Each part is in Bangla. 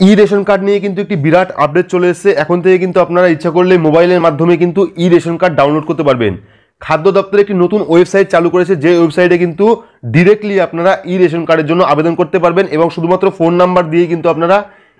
ই রেশন কার্ড নিয়ে কিন্তু একটি বিরাট আপডেট চলে এসেছে। এখন থেকে কিন্তু আপনারা ইচ্ছা করলে মোবাইলের মাধ্যমে কিন্তু ই রেশন কার্ড ডাউনলোড করতে পারবেন। খাদ্য দপ্তর একটি নতুন ওয়েবসাইট চালু করেছে, যে ওয়েবসাইটে কিন্তু ডিরেক্টলি আপনারা ই রেশন কার্ডের জন্য আবেদন করতে পারবেন এবং শুধুমাত্র ফোন নাম্বার দিয়ে কিন্তু আপনারা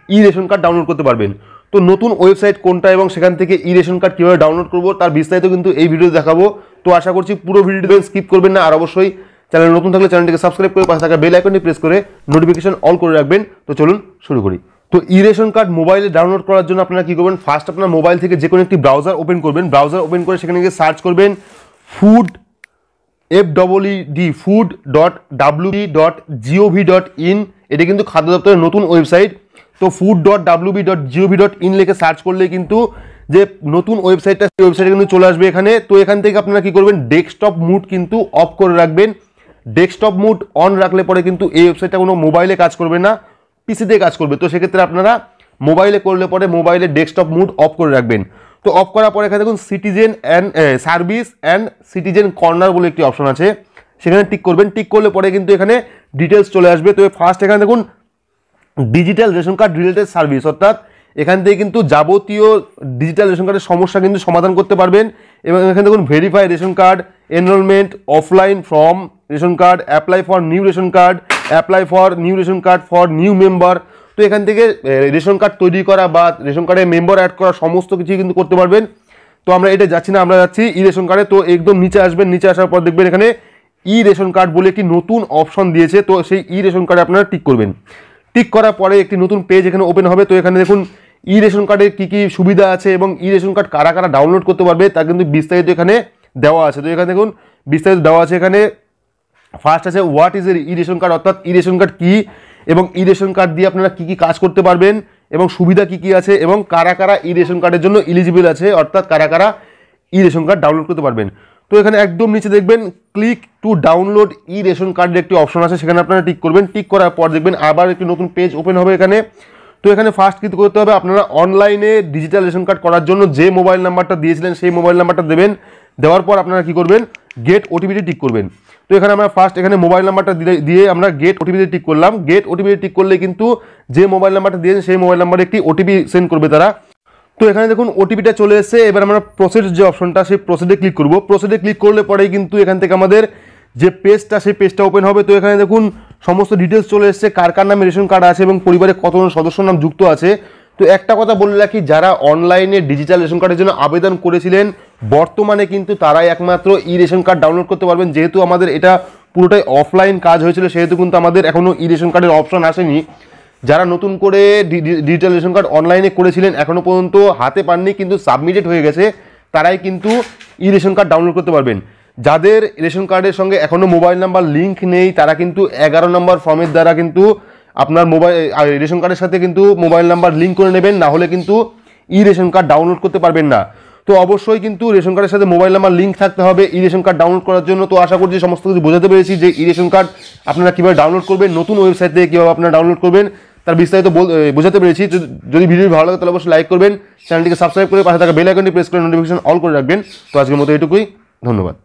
ই রেশন কার্ড ডাউনলোড করতে পারবেন। তো নতুন ওয়েবসাইট কোনটা এবং সেখান থেকে ই রেশন কার্ড কীভাবে ডাউনলোড করবো তার বিস্তারিত কিন্তু এই ভিডিওতে দেখাবো। তো আশা করছি পুরো ভিডিওটি স্কিপ করবেন না, আর অবশ্যই চ্যানেল নতুন থাকলে চ্যানেলটিকে সাবস্ক্রাইব করে পাশে থাকা বেল আইকনটি প্রেস করে নোটিফিকেশন অল করে রাখবেন। তো চলুন শুরু করি। তো ই রেশন কার্ড মোবাইলে ডাউনলোড করার জন্য আপনারা কি করবেন, ফার্স্ট আপনার মোবাইল থেকে যে কোনো একটি ব্রাউজার ওপেন করবেন। ব্রাউজার ওপেন করে সেখানে গিয়ে সার্চ করবেন food.wb.gov.in। এটা কিন্তু খাদ্য দপ্তরের নতুন ওয়েবসাইট। তো food.wb.gov.in লিখে সার্চ করলে কিন্তু যে নতুন ওয়েবসাইটটা, সেই ওয়েবসাইটে কিন্তু চলে আসবে এখানে। তো এখান থেকে আপনারা কি করবেন, ডেস্কটপ মুড কিন্তু অফ করে রাখবেন। ডেস্কটপ মুড অন রাখলে পরে কিন্তু এই ওয়েবসাইটটা কোনো মোবাইলে কাজ করবে না, পিসিতে কাজ করবে। তো সেক্ষেত্রে আপনারা মোবাইলে করলে পরে মোবাইলে ডেস্কটপ মুড অফ করে রাখবেন। তো অফ করার পরে এখানে দেখুন citizen and service and citizen corner বলে একটি অপশন আছে, সেখানে টিক করবেন। টিক করলে পরে কিন্তু এখানে ডিটেলস চলে আসবে। তো ফার্স্ট এখানে দেখুন digital ration card related service, অর্থাৎ এখান থেকে কিন্তু যাবতীয় ডিজিটাল রেশন কার্ডের সমস্যা কিন্তু সমাধান করতে পারবেন। এবং এখানে দেখুন verify ration card, enrolment, offline form ration card, apply for new ration card, apply for new ration card for new member. তো এখান থেকে রেশন কার্ড তৈরি করা বা রেশন কার্ডে মেম্বার অ্যাড করা সমস্ত কিছুই কিন্তু করতে পারবেন। তো আমরা এটা যাচ্ছি না, আমরা যাচ্ছি ই রেশন কার্ডে। তো একদম নিচে আসবেন, নিচে আসার পর দেখবেন এখানে ই রেশন কার্ড বলে একটি নতুন অপশন দিয়েছে। তো সেই ই রেশন কার্ডে আপনারা টিক করবেন। টিক করার পরে একটি নতুন পেজ এখানে ওপেন হবে। তো এখানে দেখুন ই রেশন কার্ডের কী কী সুবিধা আছে এবং ই রেশন কার্ড কারা কারা ডাউনলোড করতে পারবে তা কিন্তু বিস্তারিত এখানে দেওয়া আছে। তো এখানে দেখুন বিস্তারিত দেওয়া আছে। এখানে ফার্স্ট আছে what is a E ration card, অর্থাৎ ই রেশন কার্ড কী এবং ই রেশন কার্ড দিয়ে আপনারা কী কী কাজ করতে পারবেন এবং সুবিধা কী কী আছে এবং কারা কারা ই রেশন কার্ডের জন্য এলিজিবল আছে, অর্থাৎ কারা কারা ই রেশন কার্ড ডাউনলোড করতে পারবেন। তো এখানে একদম নিচে দেখবেন click to download E ration কার্ডের একটি অপশন আছে, সেখানে আপনারা টিক করবেন। টিক করার পর দেখবেন আবার একটি নতুন পেজ ওপেন হবে এখানে। তো এখানে ফার্স্ট কি করতে হবে, আপনারা অনলাইনে ডিজিটাল রেশন কার্ড করার জন্য যে মোবাইল নাম্বারটা দিয়েছিলেন সেই মোবাইল নাম্বারটা দেবেন। দেওয়ার পর আপনারা কি করবেন, গেট ওটিপিতে টিক করবেন। তো এখানে আমরা ফার্স্ট এখানে মোবাইল নাম্বারটা দিয়ে আমরা গেট ওটিপিতে টিক করলাম। গেট ওটিপিতে টিক করলে কিন্তু যে মোবাইল নাম্বারটা দিয়েছেন সেই মোবাইল নাম্বারে একটি ওটিপি সেন্ড করবে তারা। তো এখানে দেখুন ওটিপিটা চলে এসেছে। এবার আমরা প্রসেস যে অপশনটা, সেই প্রসেসে ক্লিক করব। প্রসেসে ক্লিক করলে পরেই কিন্তু এখান থেকে আমাদের যে পেজটা, সেই পেজটা ওপেন হবে। তো এখানে দেখুন সমস্ত ডিটেলস চলে এসেছে, কার কার নামে রেশন কার্ড আছে এবং পরিবারে কতজন সদস্যর নাম যুক্ত আছে। তো একটা কথা বলে রাখি, যারা অনলাইনে ডিজিটাল রেশন কার্ডের জন্য আবেদন করেছিলেন বর্তমানে কিন্তু তারাই একমাত্র ই রেশন কার্ড ডাউনলোড করতে পারবেন। যেহেতু আমাদের এটা পুরোটাই অফলাইন কাজ হয়েছিল, সেহেতু কিন্তু আমাদের এখনও ই রেশন কার্ডের অপশন আসেনি। যারা নতুন করে ডিজিটাল রেশন কার্ড অনলাইনে করেছিলেন এখনও পর্যন্ত হাতে পাননি কিন্তু সাবমিটেড হয়ে গেছে, তারাই কিন্তু ই রেশন কার্ড ডাউনলোড করতে পারবেন। যাদের রেশন কার্ডের সঙ্গে এখনও মোবাইল নাম্বার লিঙ্ক নেই তারা কিন্তু 11 নম্বর ফর্মের দ্বারা কিন্তু আপনার মোবাইল রেশন কার্ডের সাথে কিন্তু মোবাইল নাম্বার লিঙ্ক করে নেবেন, না হলে কিন্তু ই রেশন কার্ড ডাউনলোড করতে পারবেন না। তো অবশ্যই কিন্তু রেশন কার্ডের সাথে মোবাইল নাম্বার লিঙ্ক থাকতে হবে ই রেশন কার্ড ডাউনলোড করার জন্য। তো আশা করছি সমস্ত কিছু বোঝাতে পেরেছি যে ই রেশন কার্ড আপনারা কীভাবে ডাউনলোড করবেন, নতুন ওয়েবসাইট থেকে কীভাবে আপনারা ডাউনলোড করবেন তার বিস্তারিত বোঝাতে পেরেছি। যদি ভিডিও ভালো লাগে তাহলে অবশ্যই লাইক করবেন, চ্যানেলটিকে সাবস্ক্রাইব করে পাশে থাকা বেল আইকনটি প্রেস করে নোটিফিকেশন অল করে রাখবেন। তো আজকের মতো এটুকুই, ধন্যবাদ।